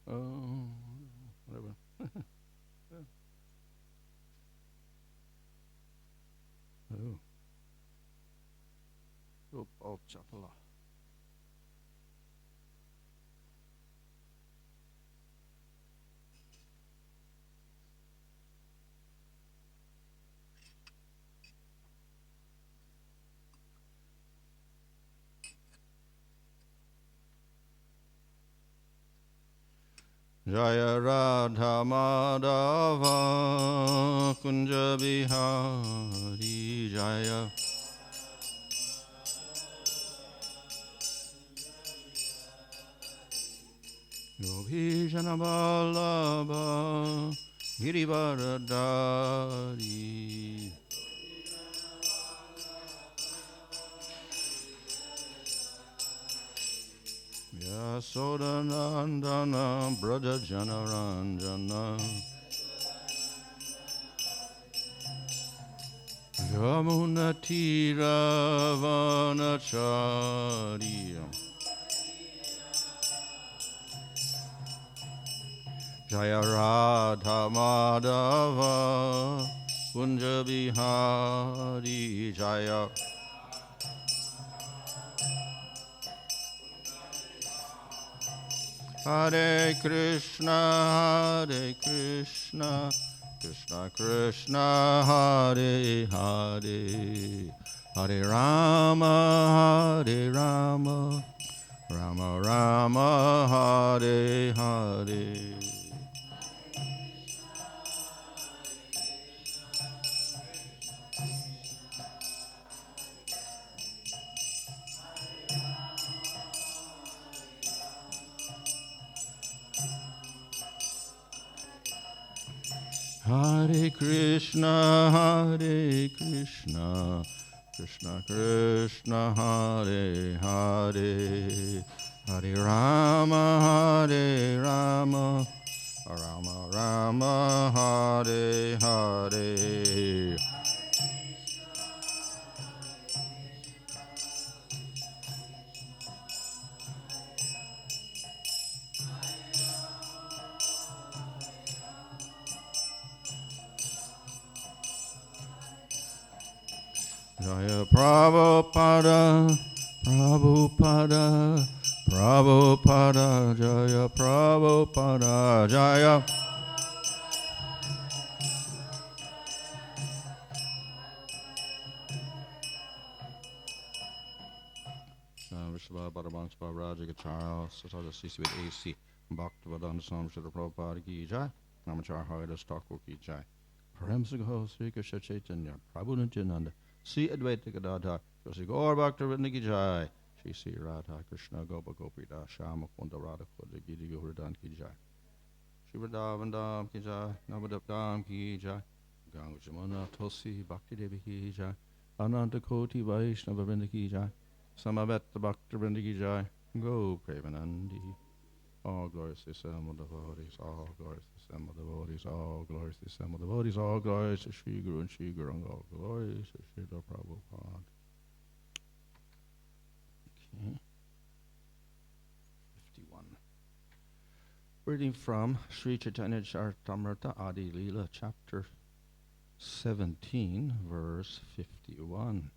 Whatever. Oh. Gopal Chapala. Jaya Radha Madhava Kunja Bihari Jaya Gopi Vallabha Girivaradari Yasodanandana Braja Janaranjana Yamunatira Vanacharya Jaya Radha Madhava Kunja Bihari Jaya Hare Krishna Krishna Krishna Hare Hare Hare Rama Rama Rama Hare Hare Hare Krishna Krishna Krishna Hare Hare Hare Rama Rama Rama Hare Hare Jaya Prabhupada Jaya Prabhupada Jaya Vishwa Paramahansa Raja Gachara Satada CC with AC Bhaktivinoda Swami Srila Prabhupada Ki Jai Namachar Haridas Thakur Ki Jai Paramsagho Sri Krishna Chaitanya Prabhu Nityananda Sri Advaita Gadadhar Sri Gaur Bhaktivinoda Ki Jai Sri Radha Krishna Gopa Gopida Shama Kunda Radha Kunda Giri Govardhana Ki Jai Shri Vrindavan Dham Ki Jai Navadip Dham Ki Jai Ganga Jamuna Tulsi Bhakti Devi Ki Jai Ananta Koti Vaishnava Vrinda Ki Jai Samaveta Bhakti Vrinda Ki Jai Go Premanandi all glories to some of the devotees, all glories to some of the devotees, all glories to some of the devotees, all glories to Sri Guru and Sri Guru, and all glories to Sri Prabhupada. Okay. 51. Reading from Sri Chaitanya Charitamrita Adi Leela, chapter 17, verse 51.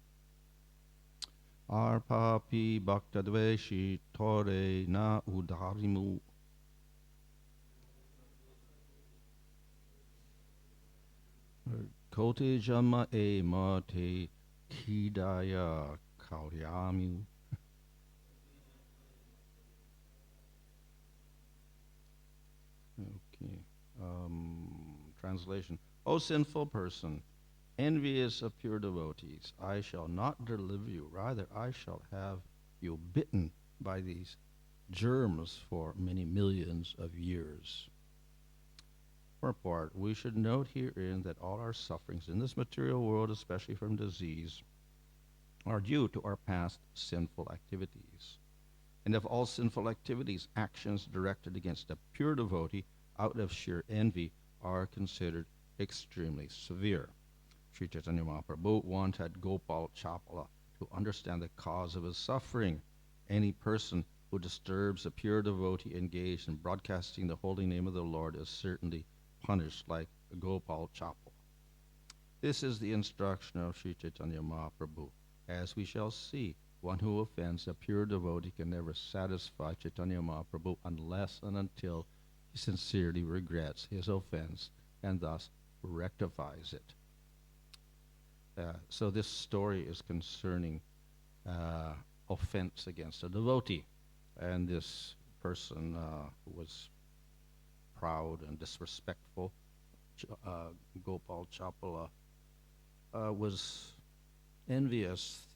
Arpapi bhaktadveshi tore na udharimu. Kote jama e mate hidaya kauryamu. Okay. Translation. O sinful person, envious of pure devotees, I shall not deliver you. Rather, I shall have you bitten by these germs for many millions of years. Purport, we should note herein that all our sufferings in this material world, especially from disease, are due to our past sinful activities. And of all sinful activities, actions directed against a pure devotee out of sheer envy are considered extremely severe. Sri Chaitanya Mahaprabhu wanted Gopal Chapala to understand the cause of his suffering. Any person who disturbs a pure devotee engaged in broadcasting the holy name of the Lord is certainly punished like Gopal Chapel. This is the instruction of Sri Chaitanya Mahaprabhu. As we shall see, one who offends a pure devotee can never satisfy Chaitanya Mahaprabhu unless and until he sincerely regrets his offense and thus rectifies it. So this story is concerning offense against a devotee. And this person who was proud and disrespectful, Gopal Chapala, was envious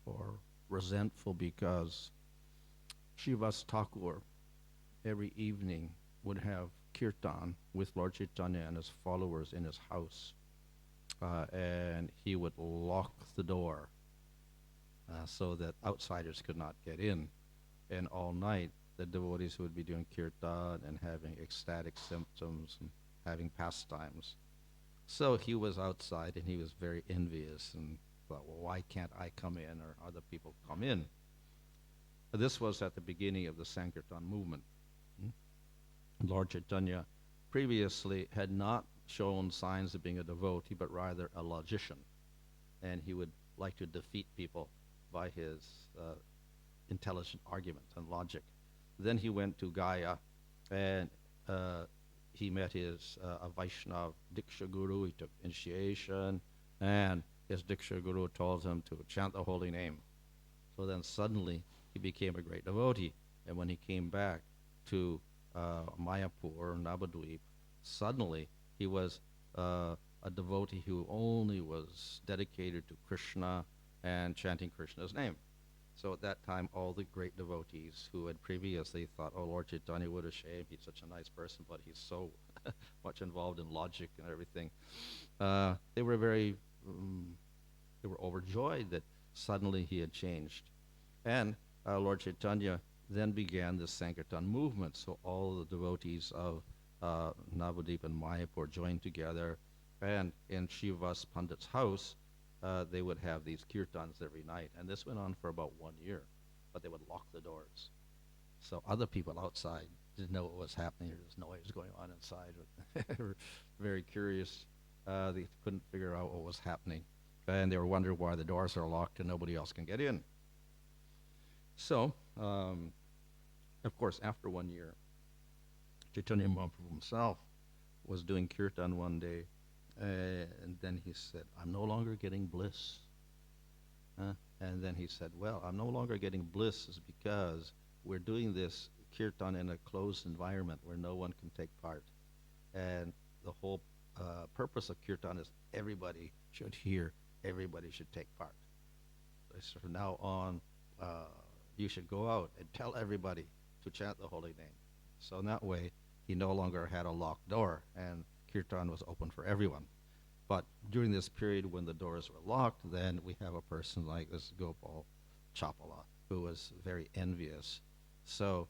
or resentful because Srivas Thakur every evening would have kirtan with Lord Chaitanya and his followers in his house. And he would lock the door so that outsiders could not get in. And all night, the devotees would be doing kirtan and having ecstatic symptoms and having pastimes. So he was outside and he was very envious and thought, well, why can't I come in or other people come in? This was at the beginning of the Sankirtan movement. Lord Chaitanya previously had not shown signs of being a devotee, but rather a logician. And he would like to defeat people by his intelligent argument and logic. Then he went to Gaya and he met his a Vaishnava Diksha Guru. He took initiation, and his Diksha Guru told him to chant the holy name. So then suddenly he became a great devotee. And when he came back to Mayapur, Navadvip, suddenly he was a devotee who only was dedicated to Krishna and chanting Krishna's name. So at that time, all the great devotees who had previously thought, oh, Lord Chaitanya, what a shame, he's such a nice person, but he's so much involved in logic and everything, they were very, they were overjoyed that suddenly he had changed. And Lord Chaitanya then began the Sankirtan movement. So all the devotees of Navadvip and Mayapur joined together, and in Srivas Pandit's house, they would have these kirtans every night. And this went on for about 1 year, but they would lock the doors. So other people outside didn't know what was happening. There was noise going on inside. They were very curious. They couldn't figure out what was happening. And they were wondering why the doors are locked and nobody else can get in. So, of course, after 1 year, Chaitanya Mahaprabhu himself was doing kirtan one day, and then he said, I'm no longer getting bliss. And then he said, well, I'm no longer getting bliss is because we're doing this kirtan in a closed environment where no one can take part. And the whole purpose of kirtan is everybody should hear, everybody should take part. So from now on, you should go out and tell everybody to chant the holy name. So in that way, he no longer had a locked door, and kirtan was open for everyone. But during this period when the doors were locked, then we have a person like this Gopal Chapala, who was very envious. So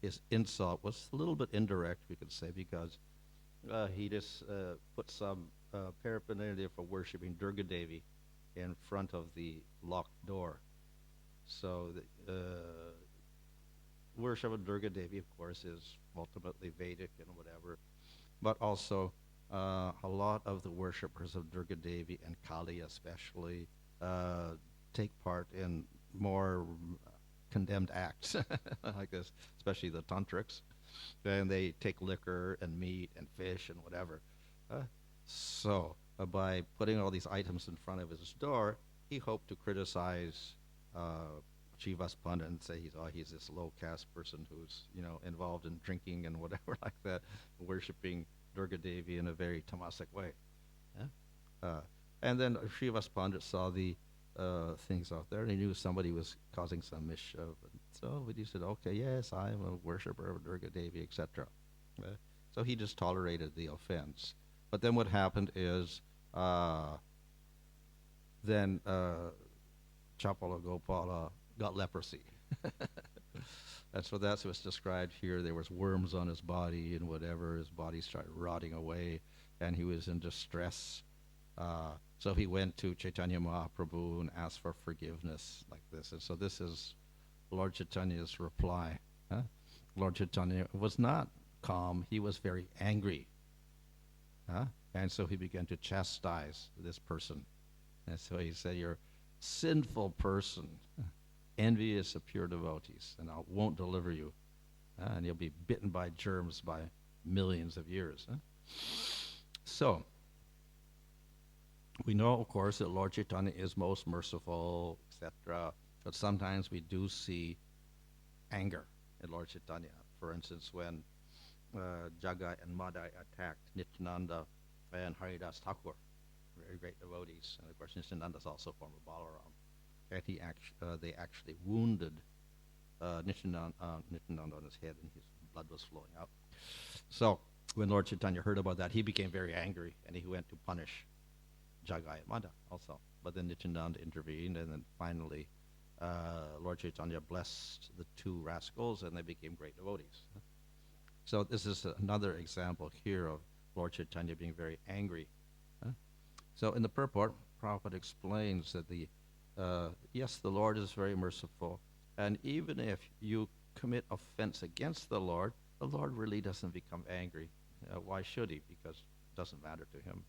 his insult was a little bit indirect, we could say, because he just put some paraphernalia for worshiping Durga Devi in front of the locked door. So the worship of Durga Devi, of course, is ultimately Vedic and whatever, but also a lot of the worshippers of Durga Devi and Kali especially take part in more condemned acts like this, especially the tantrics. And they take liquor and meat and fish and whatever. So by putting all these items in front of his door, he hoped to criticize Srivas Pandit and say he's this low caste person who's involved in drinking and whatever like that, worshiping Durga Devi in a very tamasic way. And then Srivas Pandit saw the things out there, and he knew somebody was causing some mischief. So he said, okay, yes, I'm a worshiper of Durga Devi, etc. So he just tolerated the offense. But then what happened is then Chapala Gopala got leprosy. And so that's what's described here. There was worms on his body and whatever. His body started rotting away, and he was in distress. So he went to Chaitanya Mahaprabhu and asked for forgiveness like this. And so this is Lord Chaitanya's reply. Huh? Lord Chaitanya was not calm, he was very angry. Huh? And so he began to chastise this person. And so he said, "You're a sinful person, envious of pure devotees, and I won't deliver you. And you'll be bitten by germs by millions of years." Huh? So, we know, of course, that Lord Chaitanya is most merciful, etc. But sometimes we do see anger in Lord Chaitanya. For instance, when Jagai and Madai attacked Nityananda and Haridas Thakur, very great devotees. And of course, Nityananda is also former Balaram. And they actually wounded Nityananda on his head, and his blood was flowing out. So when Lord Chaitanya heard about that, he became very angry, and he went to punish Jagai and Madai also. But then Nityananda intervened, and then finally Lord Chaitanya blessed the two rascals, and they became great devotees. So this is another example here of Lord Chaitanya being very angry. So in the purport, Prabhupada explains that yes, the Lord is very merciful, and even if you commit offense against the Lord really doesn't become angry. Why should he? Because it doesn't matter to him.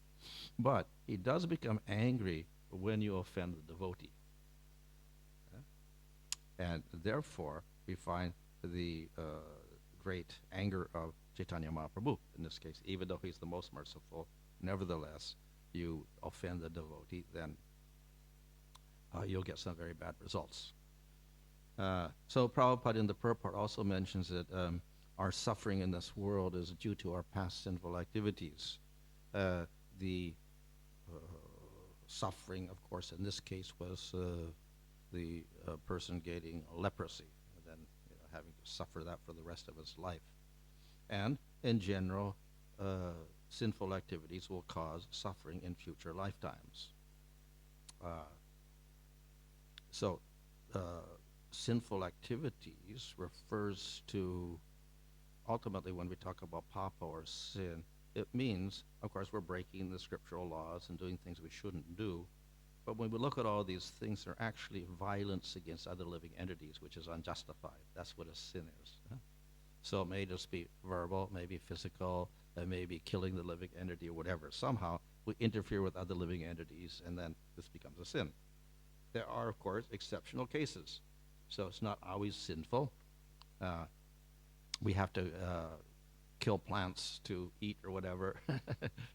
But he does become angry when you offend the devotee. And therefore, we find the great anger of Chaitanya Mahaprabhu in this case. Even though he's the most merciful, nevertheless, you offend the devotee, then you'll get some very bad results. So Prabhupada in the purport also mentions that our suffering in this world is due to our past sinful activities. The suffering, of course, in this case was the person getting leprosy, and then having to suffer that for the rest of his life. And in general, sinful activities will cause suffering in future lifetimes. So sinful activities refers to, ultimately when we talk about papa or sin, it means, of course, we're breaking the scriptural laws and doing things we shouldn't do. But when we look at all these things, they're actually violence against other living entities, which is unjustified. That's what a sin is. So it may just be verbal, maybe physical, maybe killing the living entity or whatever. Somehow we interfere with other living entities, and then this becomes a sin. There are, of course, exceptional cases. So it's not always sinful. We have to kill plants to eat or whatever.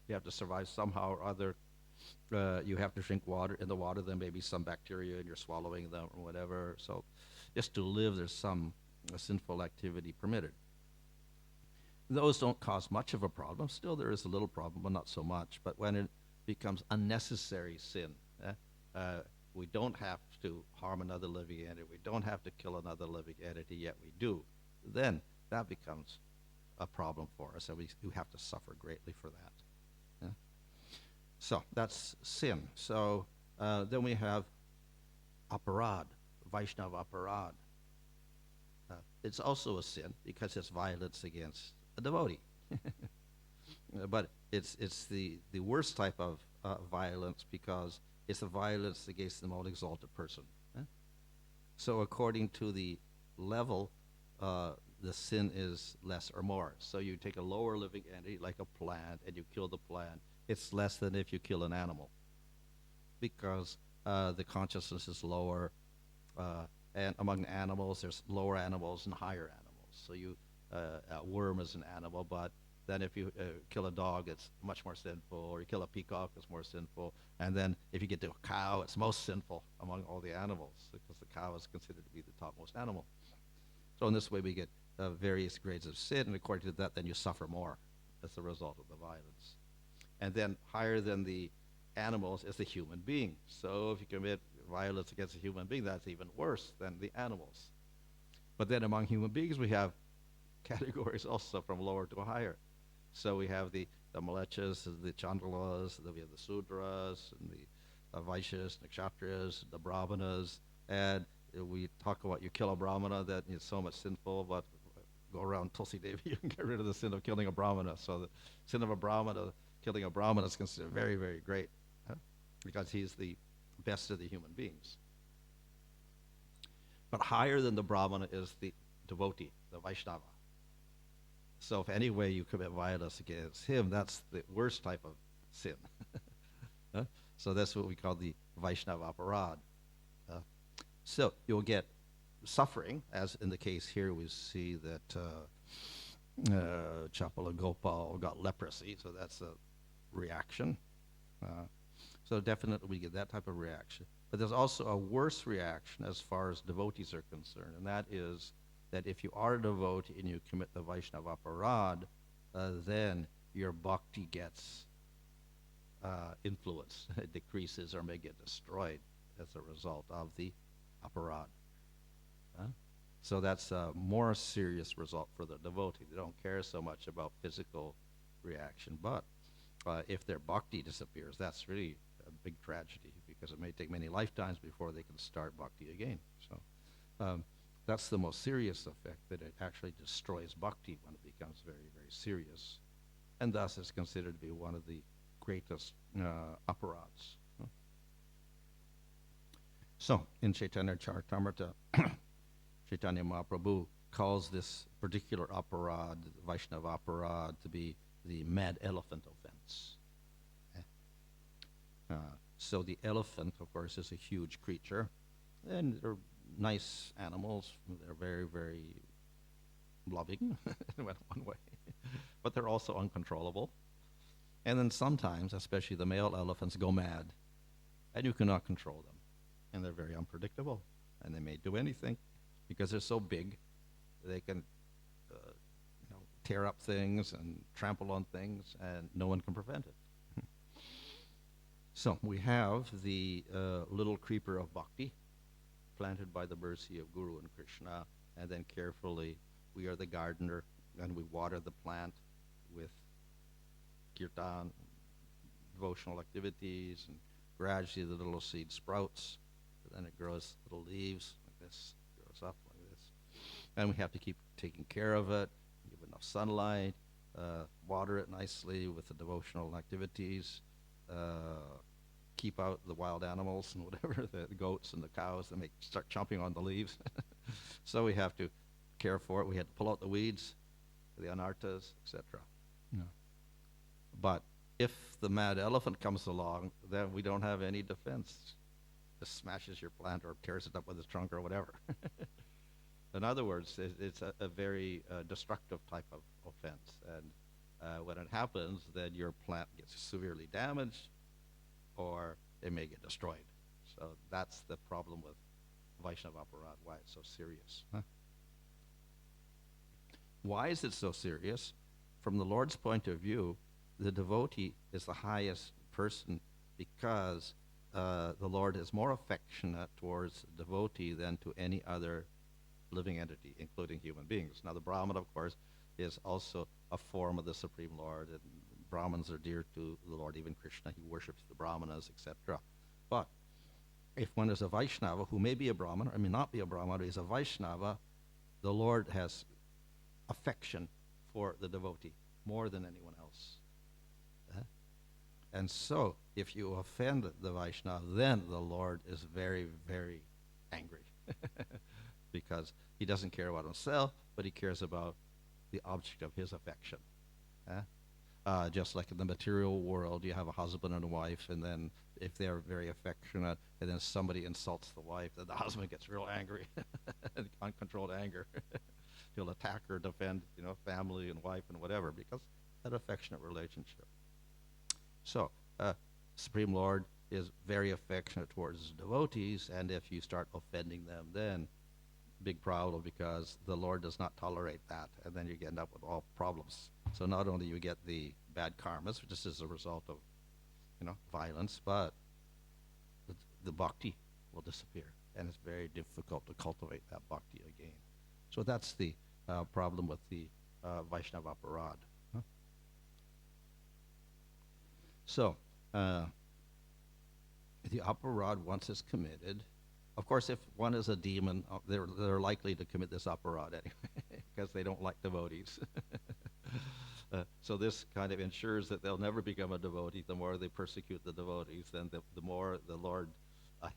You have to survive somehow or other. You have to drink water. In the water, there may be some bacteria, and you're swallowing them or whatever. So just to live, there's some sinful activity permitted. Those don't cause much of a problem. Still, there is a little problem, but not so much. But when it becomes unnecessary sin, we don't have to harm another living entity. We don't have to kill another living entity, yet we do. Then that becomes a problem for us, and we have to suffer greatly for that. So that's sin. So then we have aparad, Vaishnava aparad. It's also a sin because it's violence against a devotee. But it's the worst type of violence because it's a violence against the most exalted person. So according to the level, the sin is less or more. So you take a lower living entity like a plant and you kill the plant. It's less than if you kill an animal because the consciousness is lower. And among animals, there's lower animals and higher animals. So a worm is an animal, but then if you kill a dog, it's much more sinful. Or you kill a peacock, it's more sinful. And then if you get to a cow, it's most sinful among all the animals because the cow is considered to be the topmost animal. So in this way, we get various grades of sin, and according to that, then you suffer more as a result of the violence. And then higher than the animals is the human being. So if you commit violence against a human being, that's even worse than the animals. But then among human beings, we have categories also from lower to higher. So we have the Malechas, the Chandalas, we have the Sudras, and the Vaishyas, the Kshatriyas, the Brahmanas, and we talk about you kill a Brahmana, that is so much sinful, but go around Tulsi Devi, you can get rid of the sin of killing a Brahmana. So the sin of a Brahmana, killing a Brahmana is considered very, very great, because he's the best of the human beings. But higher than the Brahmana is the devotee, the Vaishnava. So if any way you commit violence against him, that's the worst type of sin. Huh? So that's what we call the Vaishnava aparad. So you'll get suffering, as in the case here we see that Chapala Gopal got leprosy, so that's a reaction. So definitely we get that type of reaction. But there's also a worse reaction as far as devotees are concerned, and that is that if you are a devotee and you commit the Vaishnava aparad, then your bhakti gets influenced. It decreases or may get destroyed as a result of the aparad. So that's a more serious result for the devotee. They don't care so much about physical reaction, but if their bhakti disappears, that's really a big tragedy because it may take many lifetimes before they can start bhakti again. So that's the most serious effect, that it actually destroys bhakti when it becomes very, very serious. And thus is considered to be one of the greatest aparads. So in Chaitanya Charitamrita, Chaitanya Mahaprabhu calls this particular aparad, Vaishnava aparad, to be the mad elephant offense. So the elephant, of course, is a huge creature, and they're nice animals. They're very, very loving in one way, but they're also uncontrollable. And then sometimes, especially the male elephants, go mad, and you cannot control them. And they're very unpredictable, and they may do anything because they're so big. They can tear up things and trample on things, and no one can prevent it. So we have the little creeper of bhakti, planted by the mercy of Guru and Krishna, and then carefully we are the gardener, and we water the plant with kirtan, devotional activities, and gradually the little seed sprouts, and then it grows little leaves like this, grows up like this. And we have to keep taking care of it, give enough sunlight, water it nicely with the devotional activities, keep out the wild animals and whatever, the goats and the cows that start chomping on the leaves. So we have to care for it. We had to pull out the weeds, the anarthas, etc. Yeah. But if the mad elephant comes along, then we don't have any defense. Just smashes your plant or tears it up with its trunk or whatever. In other words, it's a very destructive type of offense. And when it happens, then your plant gets severely damaged or it may get destroyed. So that's the problem with Vaishnava aparad, why it's so serious. Why is it so serious? From the Lord's point of view, the devotee is the highest person because the Lord is more affectionate towards the devotee than to any other living entity, including human beings. Now, the Brahman, of course, is also a form of the Supreme Lord, and Brahmins are dear to the Lord, even Krishna. He worships the Brahmanas, etc. But if one is a Vaishnava, who may be a Brahman, or may not be a Brahman, but is a Vaishnava, the Lord has affection for the devotee more than anyone else. And so, if you offend the Vaishnava, then the Lord is very, very angry because he doesn't care about himself, but he cares about the object of his affection. Just like in the material world, you have a husband and a wife, and then if they're very affectionate, and then somebody insults the wife, then the husband gets real angry, uncontrolled anger. He'll attack or defend, family and wife and whatever, because that affectionate relationship. So, Supreme Lord is very affectionate towards his devotees, and if you start offending them, then big problem, because the Lord does not tolerate that, and then you end up with all problems. So not only you get the bad karmas, which is as a result of, violence, but the bhakti will disappear, and it's very difficult to cultivate that bhakti again. So that's the problem with the Vaishnava aparad. So the aparad, once it's committed, of course, if one is a demon, they're likely to commit this aparad anyway, because they don't like devotees. So this kind of ensures that they'll never become a devotee. The more they persecute the devotees, then the more the Lord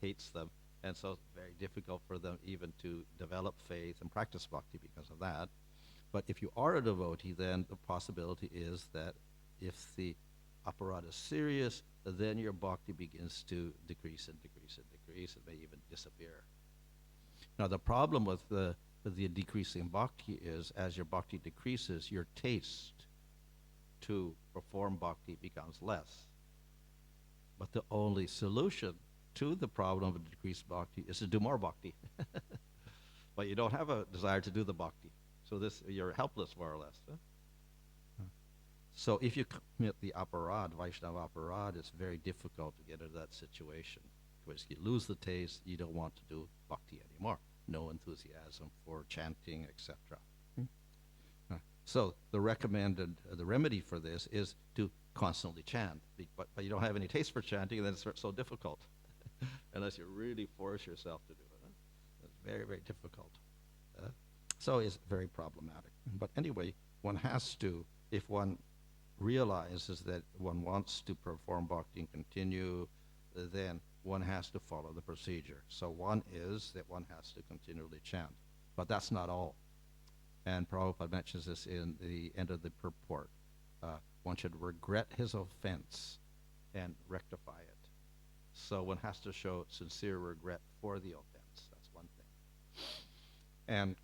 hates them, And so it's very difficult for them even to develop faith and practice bhakti because of that. But if you are a devotee, then the possibility is that if the aparadha is serious, then your bhakti begins to decrease and decrease and decrease. It may even disappear. Now, the problem with the decreasing bhakti is, as your bhakti decreases, your taste to perform bhakti becomes less. But the only solution to the problem of decreased bhakti is to do more bhakti. But you don't have a desire to do the bhakti. So you're helpless, more or less. Huh? So if you commit the aparad, Vaishnava aparad, it's very difficult to get into that situation. Because you lose the taste, you don't want to do bhakti anymore. No enthusiasm for chanting, etc. So the remedy for this is to constantly chant. But you don't have any taste for chanting, and then it's so difficult. Unless you really force yourself to do it. Huh? It's very, very difficult. So it's very problematic. But anyway, one has to, if one realizes that one wants to perform bhakti and continue, then one has to follow the procedure. So one is that one has to continually chant. But that's not all. And Prabhupada mentions this in the end of the purport. One should regret his offense and rectify it. So one has to show sincere regret for the offense. That's one thing. And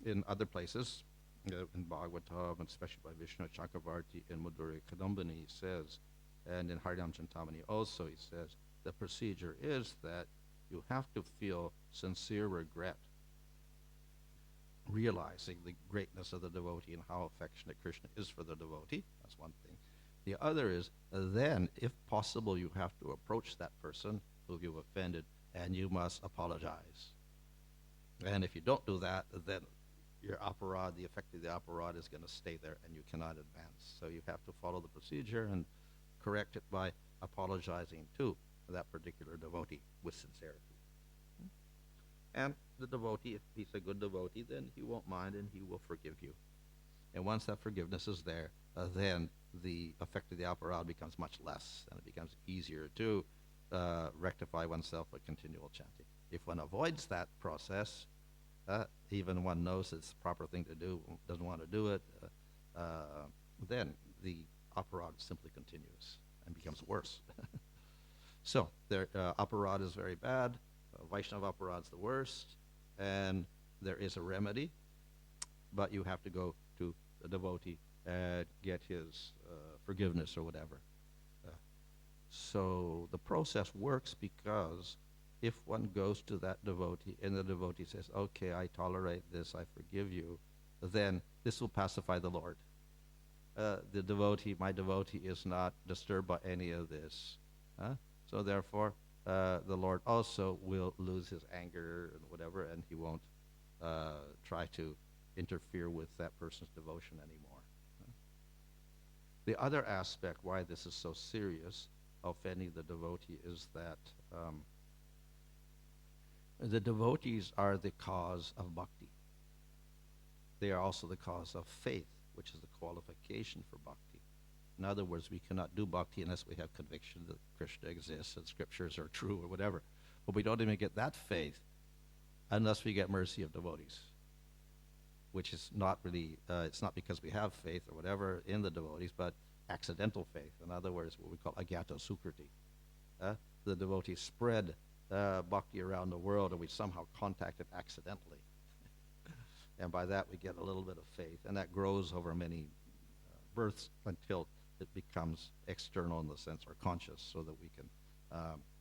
in other places, in Bhagavatam, and especially by Vishnu Chakravarti in Madhurya Kadambini, he says, and in Harinam Chintamani also, he says, the procedure is that you have to feel sincere regret, realizing the greatness of the devotee and how affectionate Krishna is for the devotee. That's one thing. The other is, then, if possible, you have to approach that person who you've offended, and you must apologize. And if you don't do that, then your aparad, the effect of the aparad is going to stay there, and you cannot advance. So you have to follow the procedure and correct it by apologizing to that particular devotee with sincerity. And the devotee, if he's a good devotee, then he won't mind and he will forgive you. And once that forgiveness is there, then the effect of the aparad becomes much less, and it becomes easier to rectify oneself by continual chanting. If one avoids that process, even one knows it's the proper thing to do, doesn't want to do it, then the aparad simply continues and becomes worse. So, aparad is very bad, Vaishnava aparad is the worst, and there is a remedy, but you have to go to the devotee and get his forgiveness or whatever. So the process works because if one goes to that devotee and the devotee says, okay, I tolerate this, I forgive you, then this will pacify the Lord. The devotee, my devotee, is not disturbed by any of this. So therefore, the Lord also will lose his anger and whatever, and he won't try to interfere with that person's devotion anymore. The other aspect why this is so serious, offending the devotee, is that the devotees are the cause of bhakti. They are also the cause of faith, which is the qualification for bhakti. In other words, we cannot do bhakti unless we have conviction that Krishna exists and scriptures are true or whatever. But we don't even get that faith unless we get mercy of devotees, which is not really, it's not because we have faith or whatever in the devotees, but accidental faith. In other words, what we call agyato sukriti. The devotees spread bhakti around the world, and we somehow contact it accidentally. And by that, we get a little bit of faith, and that grows over many births until it becomes external in the sense, or conscious, so that we can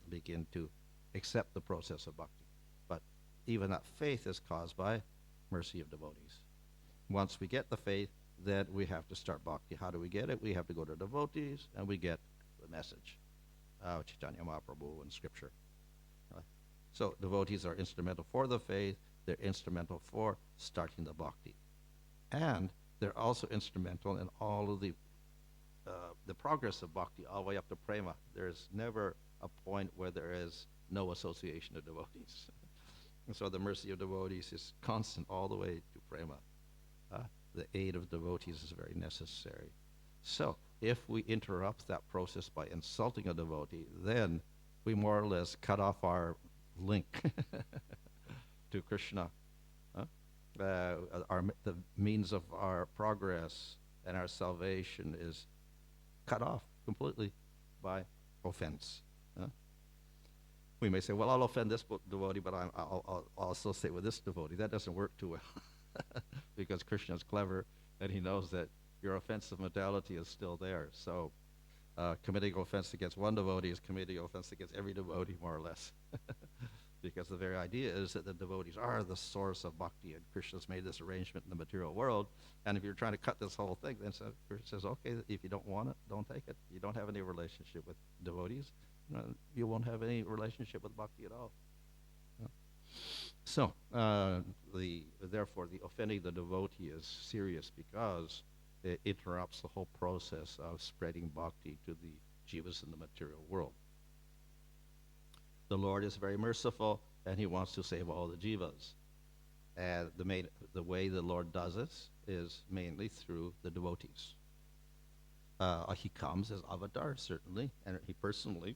begin to accept the process of bhakti. But even that faith is caused by mercy of devotees. Once we get the faith, then we have to start bhakti. How do we get it? We have to go to devotees, and we get the message, Chaitanya Mahaprabhu and Scripture. So devotees are instrumental for the faith. They're instrumental for starting the bhakti. And they're also instrumental in all of the progress of bhakti all the way up to prema. There's never a point where there is no association of devotees. And so the mercy of devotees is constant all the way to prema. The aid of devotees is very necessary. So if we interrupt that process by insulting a devotee, then we more or less cut off our link to Krishna. Huh? The means of our progress and our salvation is cut off completely by offense. Huh? We may say, well, I'll offend this devotee, but I'll also say with this devotee. That doesn't work too well because Krishna is clever and he knows that your offensive mentality is still there. So committing offense against one devotee is committing offense against every devotee, more or less. Because the very idea is that the devotees are the source of bhakti, and Krishna's made this arrangement in the material world. And if you're trying to cut this whole thing, then Krishna says, okay, if you don't want it, don't take it. You don't have any relationship with devotees. You won't have any relationship with bhakti at all. So, therefore, the offending the devotee is serious because it interrupts the whole process of spreading bhakti to the jivas in the material world. The Lord is very merciful, and he wants to save all the jivas. And the way the Lord does this is mainly through the devotees. He comes as avatar, certainly, and he personally,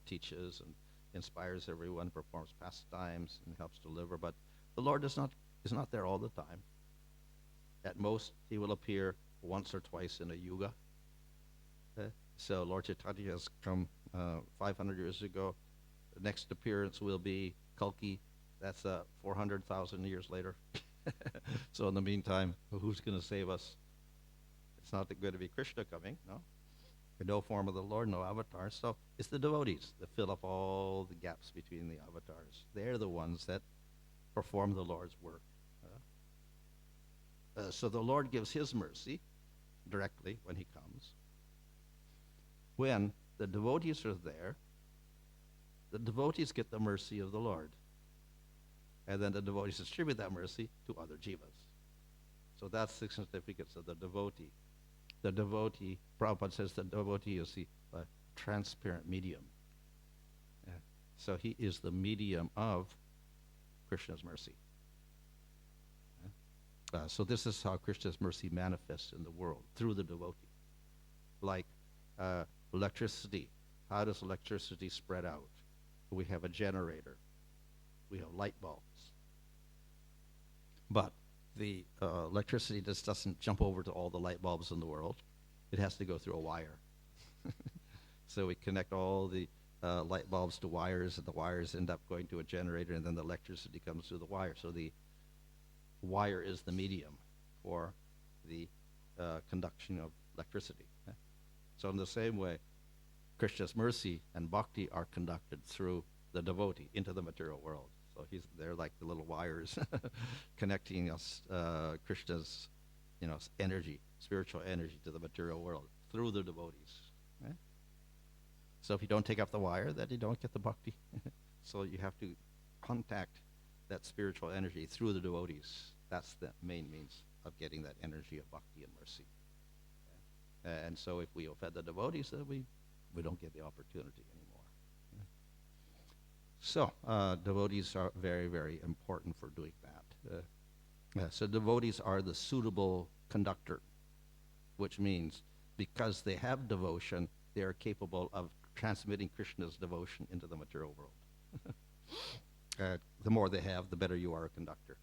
teaches and inspires everyone, performs pastimes, and helps deliver. But the Lord is not there all the time. At most, he will appear once or twice in a yuga. So Lord Chaitanya has come 500 years ago. The next appearance will be Kalki. That's 400,000 years later. So in the meantime, who's going to save us? It's not going to be Krishna coming, no? No form of the Lord, no avatar. So it's the devotees that fill up all the gaps between the avatars. They're the ones that perform the Lord's work. So the Lord gives his mercy directly when he comes. When the devotees are there, the devotees get the mercy of the Lord. And then the devotees distribute that mercy to other jivas. So that's the significance of the devotee. The devotee, Prabhupada says the devotee is the transparent medium. Yeah. So he is the medium of Krishna's mercy. Yeah. So this is how Krishna's mercy manifests in the world, through the devotee. Like electricity. How does electricity spread out? We have a generator. We have light bulbs. But the electricity just doesn't jump over to all the light bulbs in the world. It has to go through a wire. So we connect all the light bulbs to wires, and the wires end up going to a generator, and then the electricity comes through the wire. So the wire is the medium for the conduction of electricity. So in the same way, Krishna's mercy and bhakti are conducted through the devotee into the material world. So they're like the little wires connecting us, Krishna's, energy, spiritual energy to the material world through the devotees. Right? So if you don't take up the wire, then you don't get the bhakti. So you have to contact that spiritual energy through the devotees. That's the main means of getting that energy of bhakti and mercy. And so if we offend the devotees, then we don't get the opportunity anymore. So devotees are very, very important for doing that. So devotees are the suitable conductor, which means because they have devotion, they are capable of transmitting Krishna's devotion into the material world. The more they have, the better you are a conductor.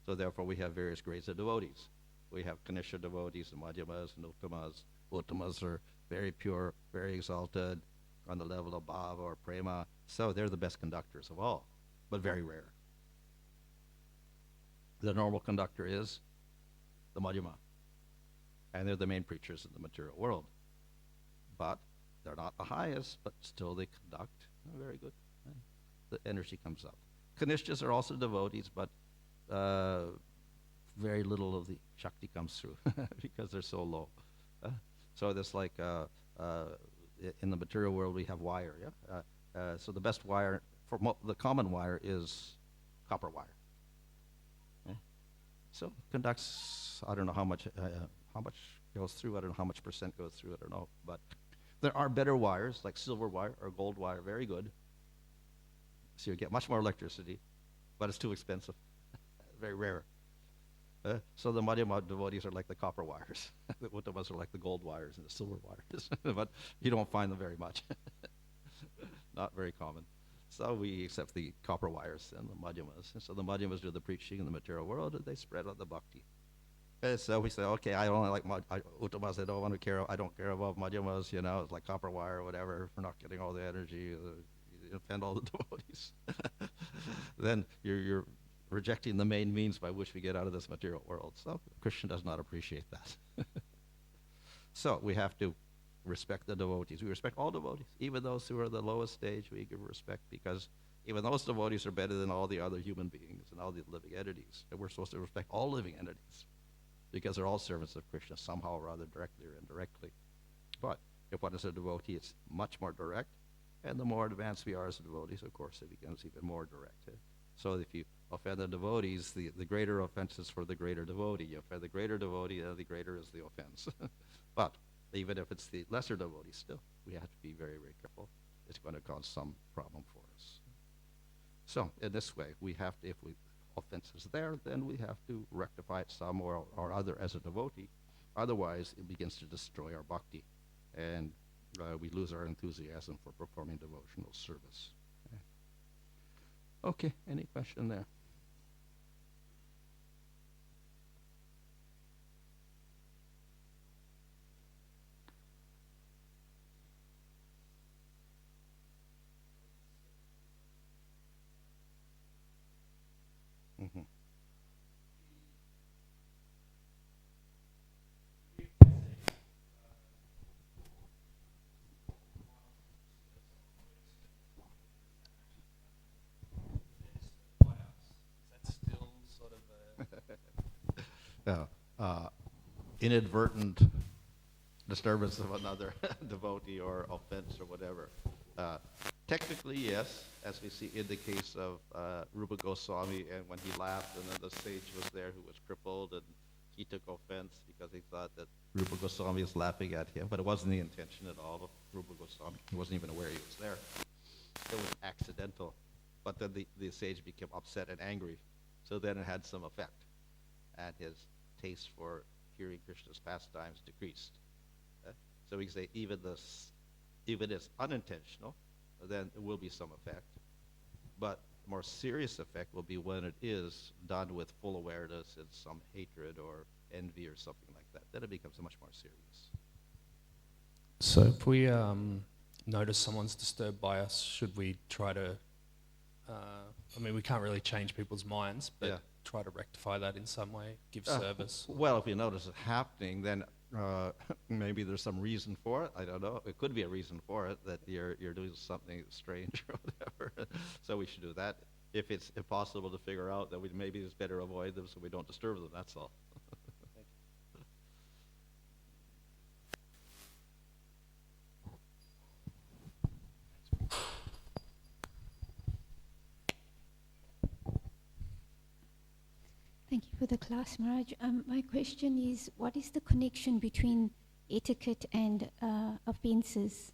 So therefore, we have various grades of devotees. We have Kanishya devotees, and Madhyamas, and Uttamas. Uttamas are very pure, very exalted, on the level of bhava or prema. So they're the best conductors of all, but very rare. The normal conductor is the Madhyama, and they're the main preachers in the material world. But they're not the highest, but still they conduct. Very good. The energy comes up. Kanishas are also devotees, but very little of the Shakti comes through because they're so low. So there's like in the material world we have wire. So the best wire for the common wire is copper wire. So conducts. I don't know how much goes through. I don't know how much percent goes through. I don't know, but there are better wires like silver wire or gold wire. Very good. So you get much more electricity, but it's too expensive. Very rare. So the Madhyama devotees are like the copper wires. The Uttamas are like the gold wires and the silver wires. But you don't find them very much. Not very common. So we accept the copper wires and the madhyamas. And so the madhyamas do the preaching in the material world, and they spread on the bhakti. And so we say, okay, I only like uttamas. I don't want to care. I don't care about madhyamas. It's like copper wire or whatever. We're not getting all the energy. You offend all the devotees. Then you're rejecting the main means by which we get out of this material world. So Krishna does not appreciate that. So we have to respect the devotees. We respect all devotees, even those who are the lowest stage. We give respect because even those devotees are better than all the other human beings and all the living entities. And we're supposed to respect all living entities, because they're all servants of Krishna somehow or other, directly or indirectly. But if one is a devotee, it's much more direct, and the more advanced we are as devotees, of course, it becomes even more direct. So if you offend the devotees, the greater offense is for the greater devotee. You offend the greater devotee, the greater is the offense. But even if it's the lesser devotee, still, we have to be very, very careful. It's going to cause some problem for us. So in this way, we have to, if we offense is there, then we have to rectify it some or other as a devotee. Otherwise, it begins to destroy our bhakti, and we lose our enthusiasm for performing devotional service. Okay, any question there? Mm-hmm. That's still sort of Yeah. Inadvertent disturbance of another devotee or offense or whatever. Technically, yes, as we see in the case of Rupa Goswami, and when he laughed, and then the sage was there who was crippled, and he took offense because he thought that Rupa Goswami was laughing at him, but it wasn't the intention at all of Rupa Goswami. He wasn't even aware he was there. It was accidental. But then the sage became upset and angry, so then it had some effect, and his taste for hearing Krishna's pastimes decreased. So we can say even it's unintentional, then there will be some effect. But the more serious effect will be when it is done with full awareness and some hatred or envy or something like that. Then it becomes much more serious. So if we notice someone's disturbed by us, should we try to, we can't really change people's minds, but try to rectify that in some way, give service? Well, if you notice it happening, then maybe there's some reason for it. I don't know. It could be a reason for it, that you're doing something strange or whatever. So we should do that. If it's impossible to figure out, then maybe it's better avoid them so we don't disturb them. That's all. Thank you for the class, Maharaj. My question is, what is the connection between etiquette and offenses?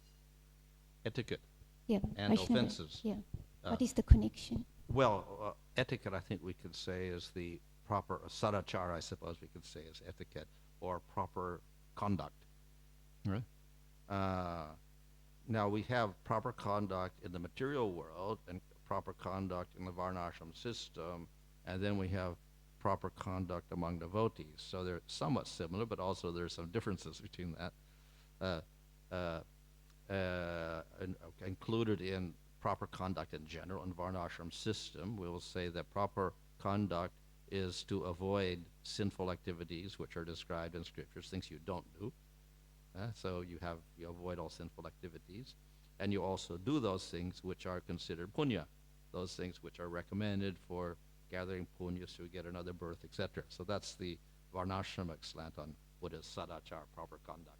Etiquette Yeah, and Vaishnava. offenses. Yeah. What is the connection? Well, etiquette, I think we could say, is the proper sadachara, I suppose we could say, is etiquette, or proper conduct. Right. Now, we have proper conduct in the material world and proper conduct in the varnashram system, and then we have proper conduct among devotees. So they're somewhat similar, but also there's some differences between that. Included in proper conduct in general, in varnashram system, we will say that proper conduct is to avoid sinful activities which are described in scriptures, things you don't do. So you avoid all sinful activities, and you also do those things which are considered punya, those things which are recommended for gathering punya so you get another birth, etc. So that's the varnashramic slant on what is sadachar, proper conduct.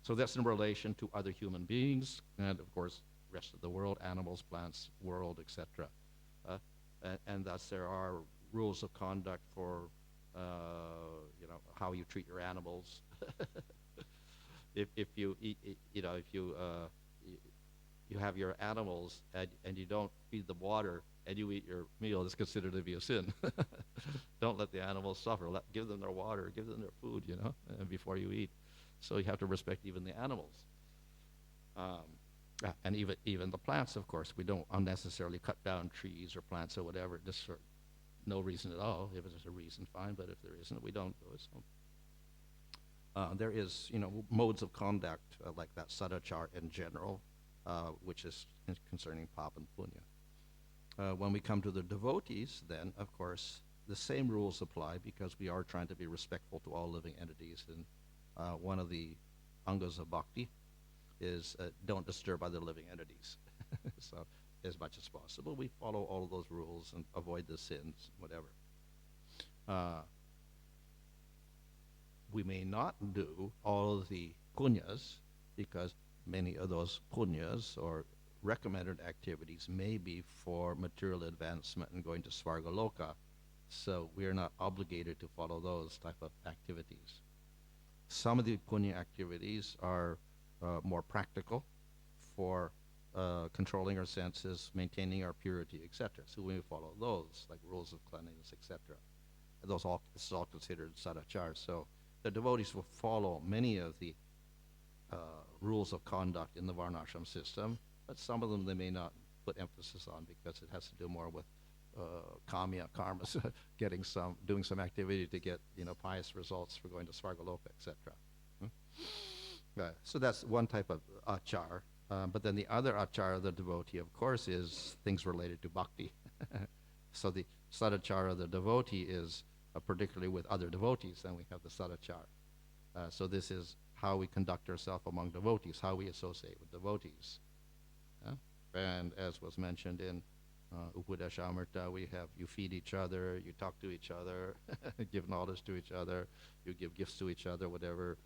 So that's in relation to other human beings, and of course, rest of the world, animals, plants, world, etc. And thus there are rules of conduct for, how you treat your animals. If you eat, if you have your animals and you don't feed them water and you eat your meal, it's considered to be a sin. Don't let the animals suffer. Give them their water, give them their food, before you eat. So you have to respect even the animals. And even the plants, of course, we don't unnecessarily cut down trees or plants or whatever, just for no reason at all. If there's a reason, fine, but if there isn't, we don't do it. So. There is, modes of conduct like that sadachar in general, which is concerning pap and punya. When we come to the devotees, then, of course, the same rules apply because we are trying to be respectful to all living entities. And one of the angas of bhakti is don't disturb other living entities. So as much as possible, we follow all of those rules and avoid the sins, whatever. We may not do all of the punyas because many of those punyas or recommended activities may be for material advancement and going to Svargaloka. So we are not obligated to follow those type of activities. Some of the punya activities are more practical for controlling our senses, maintaining our purity, etc. So we follow those, like rules of cleanliness, etc. This is all considered sadachar. So the devotees will follow many of the rules of conduct in the varnashram system, but some of them they may not put emphasis on because it has to do more with kamya, karmas, doing some activity to get pious results for going to Svargaloka, etc. So that's one type of achar. But then the other achar of the devotee, of course, is things related to bhakti. So the sadachar of the devotee is particularly with other devotees, then we have the sadachar. So this is how we conduct ourselves among devotees, how we associate with devotees. And as was mentioned in Upadeshamrita, you feed each other, you talk to each other, give knowledge to each other, you give gifts to each other, whatever.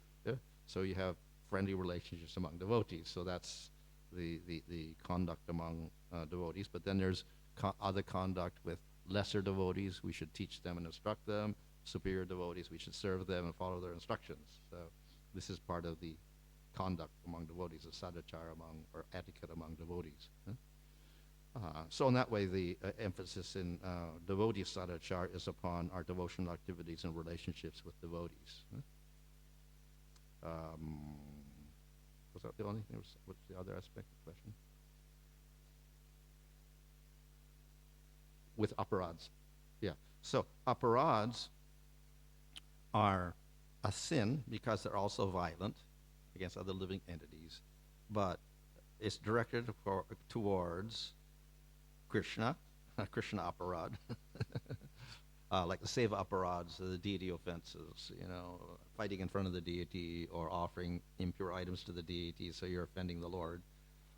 So you have friendly relationships among devotees. So that's the conduct among devotees. But then there's other conduct with lesser devotees. We should teach them and instruct them. Superior devotees, we should serve them and follow their instructions. So this is part of the conduct among devotees, the sadachar or etiquette among devotees. So in that way, the emphasis in devotee sadachar is upon our devotional activities and relationships with devotees. Was that the only thing? What's the other aspect of the question? With aparads. Yeah. So aparads are a sin because they're also violent against other living entities, but it's directed towards Krishna, Krishna aparad, like the seva aparads, the deity offenses, fighting in front of the deity or offering impure items to the deity, so you're offending the Lord.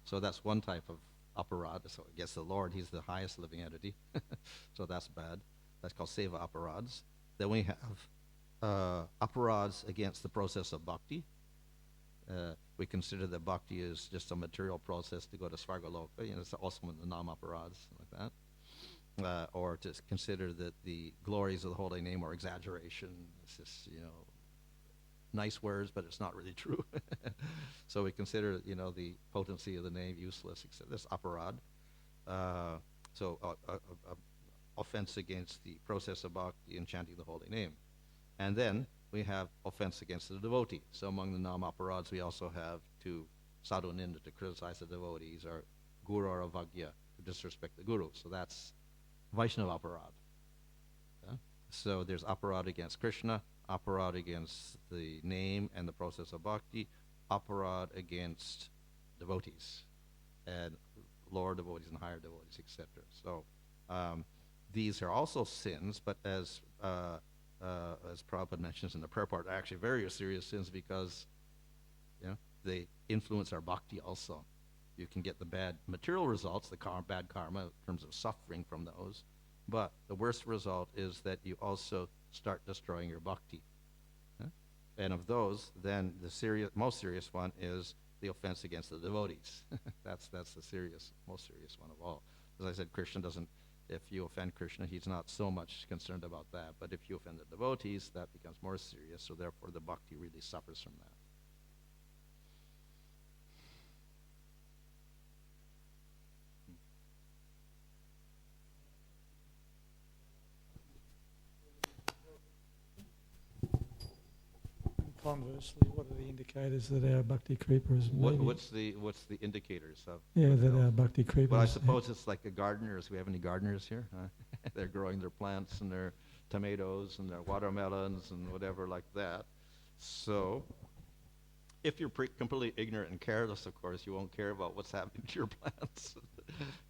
So that's one type of aparad. So against the Lord, he's the highest living entity. So that's bad. That's called seva aparads. Then we have aparads against the process of bhakti. We consider that bhakti is just a material process to go to Svargaloka. It's also in the nam aparads, like that. Or to consider that the glories of the holy name are exaggeration. It's just, nice words, but it's not really true. So we consider, the potency of the name useless, except this aparad. So offense against the process of bhakti and chanting the holy name. And then we have offense against the devotee. So among the nam aparads, we also have to sadhu ninda, to criticize the devotees, or guru or avagya, to disrespect the guru. So that's Vaishnava aparad. So there's aparad against Krishna, aparad against the name and the process of bhakti, aparad against devotees, and lower devotees and higher devotees, etc. So these are also sins, but as Prabhupada mentions in the prayer part, are actually very serious sins because they influence our bhakti also. You can get the bad material results, the bad karma, in terms of suffering from those. But the worst result is that you also start destroying your bhakti. And of those, then the most serious one is the offense against the devotees. That's the most serious one of all. As I said, Krishna doesn't, if you offend Krishna, he's not so much concerned about that. But if you offend the devotees, that becomes more serious. So therefore, the bhakti really suffers from that. conversely, what are the indicators that our bhakti creeper is maybe... What's the indicators of? Yeah, that our bhakti creeper Well, I is... suppose it's like the gardeners. We have any gardeners here? They're growing their plants and their tomatoes and their watermelons and whatever like that. So if you're completely ignorant and careless, of course, you won't care about what's happening to your plants.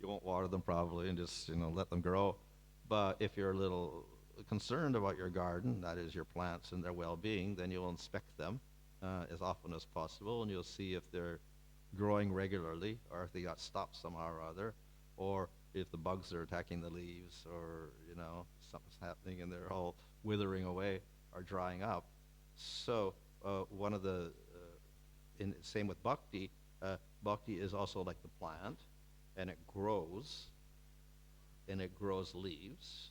You won't water them probably and just, let them grow. But if you're a little concerned about your garden, that is your plants and their well-being, then you'll inspect them as often as possible, and you'll see if they're growing regularly or if they got stopped somehow or other, or if the bugs are attacking the leaves, or something's happening and they're all withering away or drying up. So one of the same with bhakti. Bhakti is also like the plant, and it grows leaves,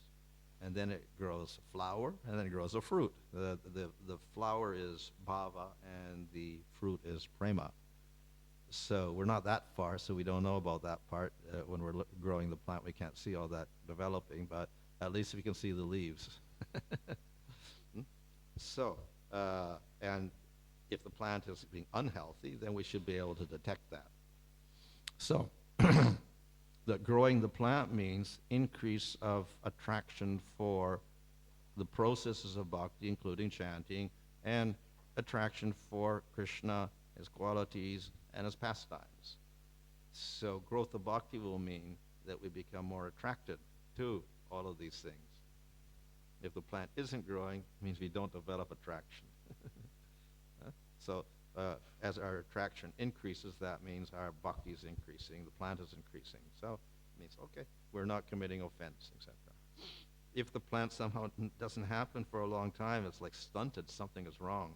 and then it grows a flower, and then it grows a fruit. The flower is bhava, and the fruit is prema. So we're not that far, so we don't know about that part. When we're growing the plant, we can't see all that developing, but at least we can see the leaves. So, and if the plant is being unhealthy, then we should be able to detect that. So, that growing the plant means increase of attraction for the processes of bhakti, including chanting, and attraction for Krishna, his qualities, and his pastimes. So growth of bhakti will mean that we become more attracted to all of these things. If the plant isn't growing, it means we don't develop attraction. So as our attraction increases, that means our bhakti is increasing, the plant is increasing. So it means, okay, we're not committing offense, etc. If the plant somehow doesn't happen for a long time, it's like stunted, something is wrong.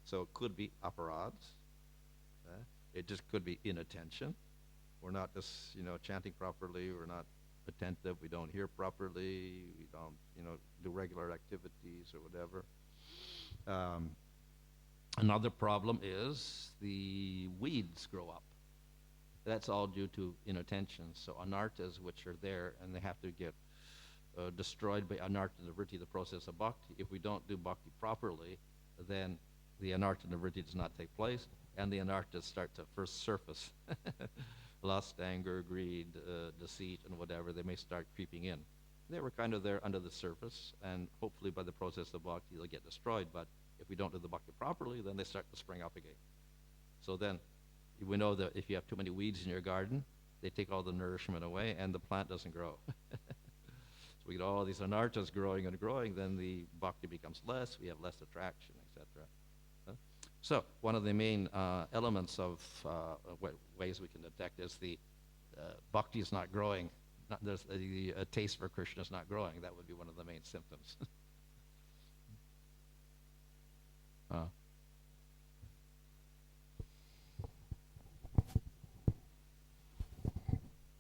So it could be aparads. It just could be inattention. We're not just, chanting properly. We're not attentive. We don't hear properly. We don't, do regular activities or whatever. Another problem is the weeds grow up. That's all due to inattention. So anartas, which are there, and they have to get destroyed by anarta nivritti, the process of bhakti. If we don't do bhakti properly, then the anarta nivritti does not take place, and the anartas start to first surface. Lust, anger, greed, deceit, and whatever, they may start creeping in. They were kind of there under the surface, and hopefully by the process of bhakti, they'll get destroyed. But if we don't do the bhakti properly, then they start to spring up again. So then we know that if you have too many weeds in your garden, they take all the nourishment away, and the plant doesn't grow. So we get all these anartas growing and growing, then the bhakti becomes less, we have less attraction, etc. So one of the main elements of ways we can detect is the bhakti is not growing. There's the taste for Krishna is not growing. That would be one of the main symptoms.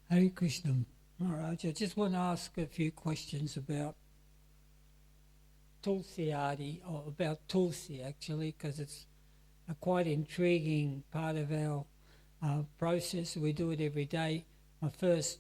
Hare Krishna, Maharaj. I just want to ask a few questions about Tulsi Adi, or about Tulsi actually, because it's a quite intriguing part of our process. We do it every day. My first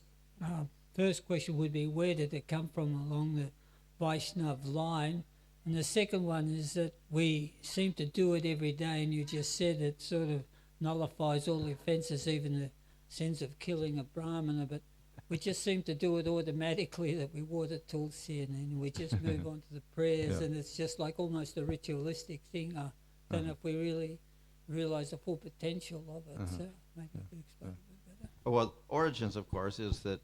question would be, where did it come from along the Vaishnav line? And the second one is that we seem to do it every day, and you just said it sort of nullifies all the offences, even the sense of killing a brahmana, but we just seem to do it automatically, that we water Tulsi and then we just move on to the prayers, and it's just like almost a ritualistic thing. I don't know if we really realise the full potential of it, so maybe you could explain a bit better. Well, origins, of course, is that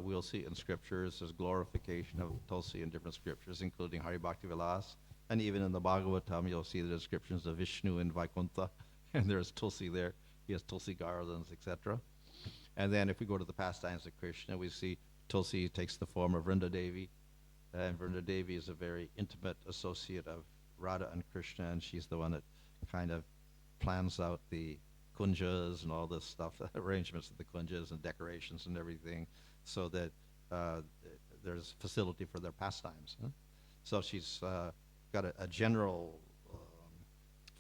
we'll see in scriptures there's glorification of Tulsi in different scriptures, including Hari Bhakti Vilas, and even in the Bhagavatam you'll see the descriptions of Vishnu in Vaikuntha, and there's Tulsi there. He has Tulsi garlands, etc. And then if we go to the pastimes of Krishna, we see Tulsi takes the form of Vrinda Devi, and Vrinda Devi is a very intimate associate of Radha and Krishna, and she's the one that kind of plans out the kunjas and all this stuff, arrangements of the kunjas and decorations and everything, so that there's facility for their pastimes. So she's got a general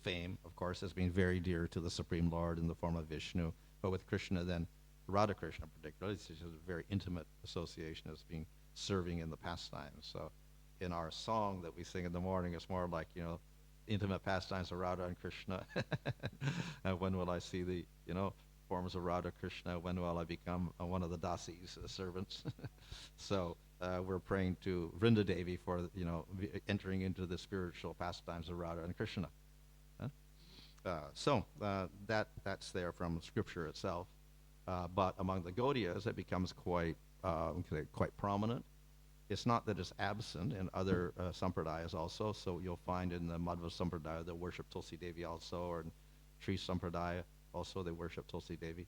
fame, of course, as being very dear to the Supreme Lord in the form of Vishnu, but with Krishna then, Radha Krishna particularly, she's a very intimate association as being serving in the pastimes. So in our song that we sing in the morning, it's more like, intimate pastimes of Radha and Krishna. When will I see the, forms of Radha Krishna? When will I become one of the dasis, servants? So we're praying to Vrinda Devi for, entering into the spiritual pastimes of Radha and Krishna. So that's there from scripture itself. But among the Gaudiyas, it becomes quite prominent. It's not that it's absent in other sampradayas also. So you'll find in the Madhva Sampradaya they worship Tulsi Devi also, or in Sri Sampradaya also they worship Tulsi Devi.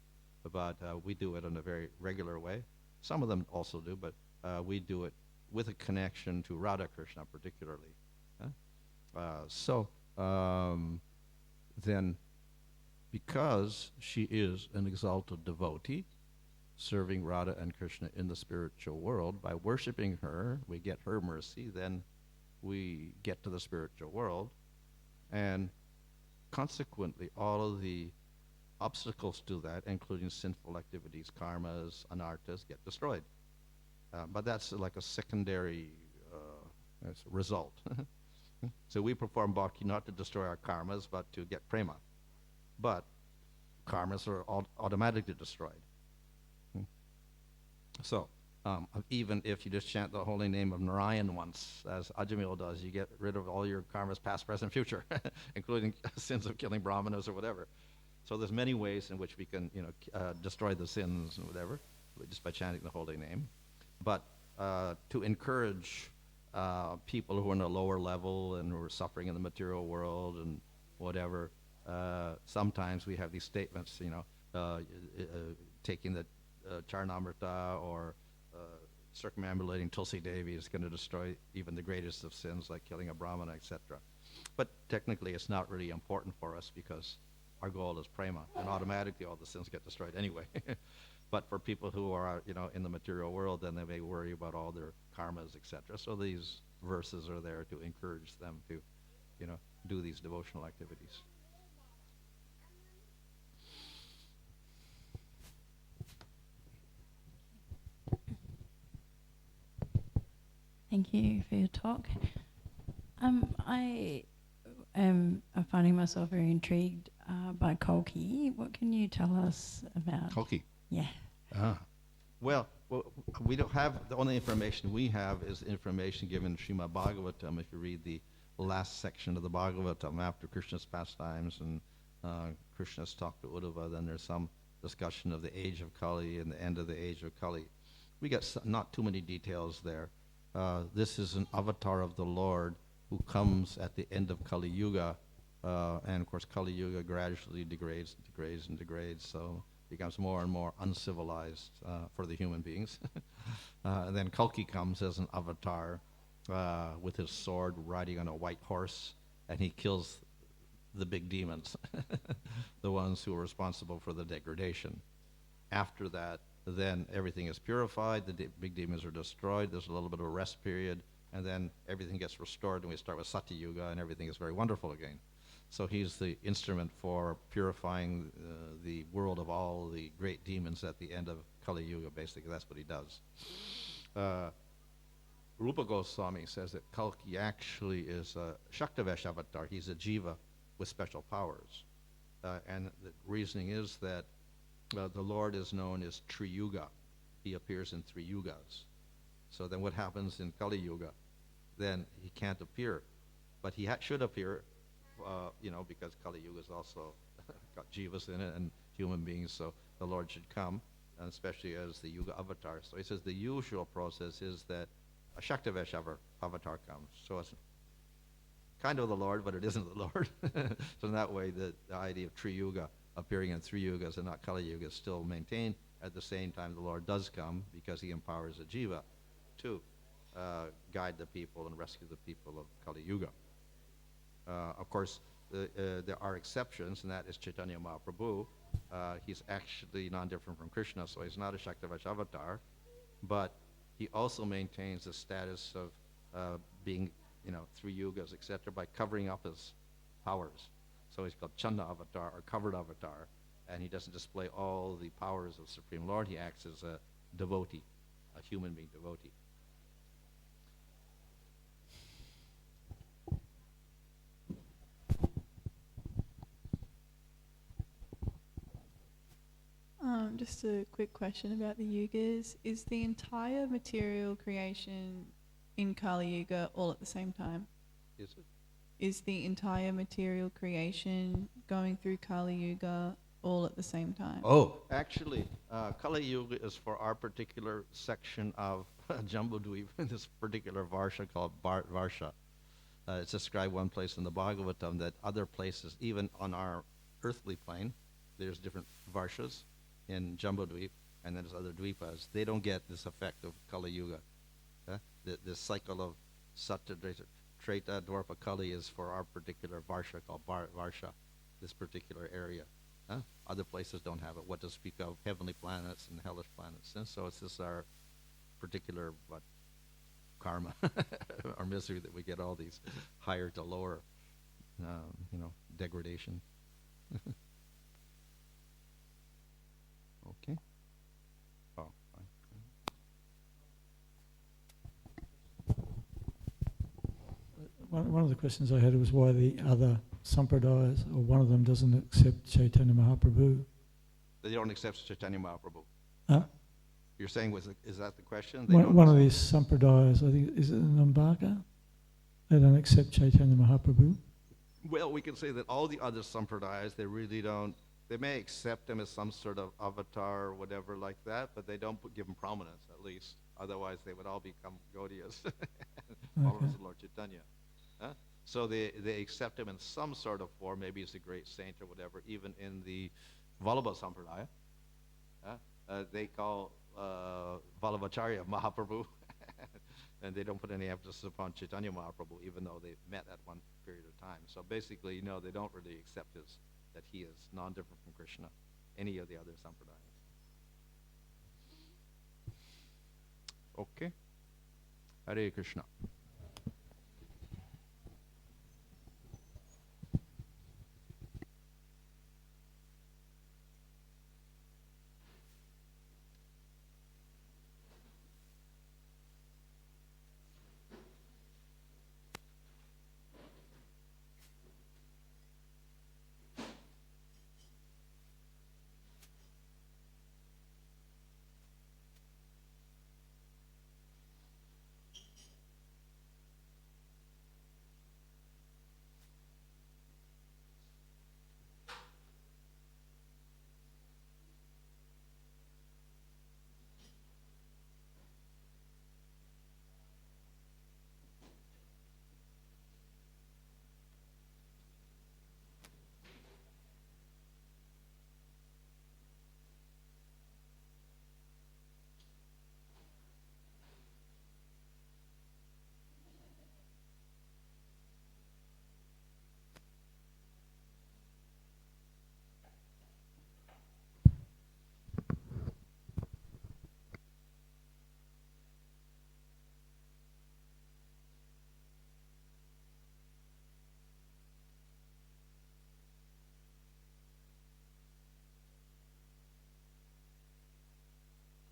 But we do it in a very regular way. Some of them also do, but we do it with a connection to Radha Krishna particularly. Then, because she is an exalted devotee, serving Radha and Krishna in the spiritual world, by worshiping her, we get her mercy, then we get to the spiritual world, and consequently, all of the obstacles to that, including sinful activities, karmas, anarthas, get destroyed. But that's like a secondary result. So we perform bhakti not to destroy our karmas, but to get prema. But karmas are automatically destroyed. So even if you just chant the holy name of Narayan once, as Ajamil does, you get rid of all your karmas, past, present, future, including sins of killing brahmanas or whatever. So there's many ways in which we can, destroy the sins and whatever, just by chanting the holy name. But to encourage people who are in a lower level and who are suffering in the material world and whatever, sometimes we have these statements, taking the Charnamrita or circumambulating Tulsi Devi is going to destroy even the greatest of sins like killing a brahmana, etc. But technically it's not really important for us because our goal is prema, and automatically all the sins get destroyed anyway. But for people who are, in the material world, then they may worry about all their karmas, etc. So these verses are there to encourage them to, do these devotional activities. Thank you for your talk. I am finding myself very intrigued by Kalki. What can you tell us about Kalki. Yeah. Well, we don't have, the only information we have is information given in Srimad Bhagavatam. If you read the last section of the Bhagavatam after Krishna's pastimes and Krishna's talk to Uddhava, then there's some discussion of the age of Kali and the end of the age of Kali. We got not too many details there. This is an avatar of the Lord who comes at the end of Kali Yuga, and of course Kali Yuga gradually degrades, so becomes more and more uncivilized for the human beings. And then Kalki comes as an avatar with his sword riding on a white horse, and he kills the big demons, the ones who are responsible for the degradation. After that, then everything is purified, the big demons are destroyed, there's a little bit of a rest period, and then everything gets restored, and we start with Satya Yuga, and everything is very wonderful again. So he's the instrument for purifying the world of all the great demons at the end of Kali Yuga, basically. That's what he does. Rupa Goswami says that Kalki actually is a Shaktavesh avatar. He's a jiva with special powers. And the reasoning is that the Lord is known as Triyuga. He appears in 3 yugas. So then what happens in Kali Yuga? Then he can't appear. But he should appear, because Kali Yuga is also got jivas in it and human beings, so the Lord should come, and especially as the Yuga avatar. So he says the usual process is that a Shaktavesh avatar comes. So it's kind of the Lord, but it isn't the Lord. So in that way, the idea of Triyuga, appearing in 3 yugas and not Kali Yuga, is still maintained. At the same time, the Lord does come because he empowers a jiva to guide the people and rescue the people of Kali Yuga. Of course, there are exceptions, and that is Chaitanya Mahaprabhu. He's actually non-different from Krishna, so he's not a Shaktavesh avatar, but he also maintains the status of being, 3 yugas, etc., by covering up his powers. So he's called Chanda avatar, or covered avatar, and he doesn't display all the powers of Supreme Lord. He acts as a devotee, a human being devotee. Just a quick question about the yugas. Is the entire material creation in Kali Yuga all at the same time? Is it? Is the entire material creation going through Kali Yuga all at the same time? Oh, actually, Kali Yuga is for our particular section of Jambudweep, this particular Varsha called Varsha. It's described one place in the Bhagavatam that other places, even on our earthly plane, there's different Varshas in Jambudweep, and then there's other Dweepas. They don't get this effect of Kali Yuga. The cycle of Satya, Treta, Dwarpa, Kali is for our particular Varsha called Varsha, this particular area. Other places don't have it. What to speak of heavenly planets and hellish planets. And so it's just our particular karma or misery that we get all these higher to lower, degradation. Okay. Oh, fine. One of the questions I had was why the other sampradayas, or one of them, doesn't accept Chaitanya Mahaprabhu. They don't accept Chaitanya Mahaprabhu. Huh? You're saying, is that the question? One of these sampradayas, I think, is it Nambaka? They don't accept Chaitanya Mahaprabhu. Well, we can say that all the other sampradayas, they really don't. They may accept him as some sort of avatar or whatever like that, but they don't give him prominence, at least. Otherwise, they would all become Gaudiyas, followers of Lord Chaitanya. So they accept him in some sort of form. Maybe he's a great saint or whatever. Even in the Vallabha Sampradaya, they call Vallabhacharya Mahaprabhu, and they don't put any emphasis upon Chaitanya Mahaprabhu, even though they've met at one period of time. So basically, they don't really accept that he is non-different from Krishna, any of the other sampradayas. Okay. Hare Krishna.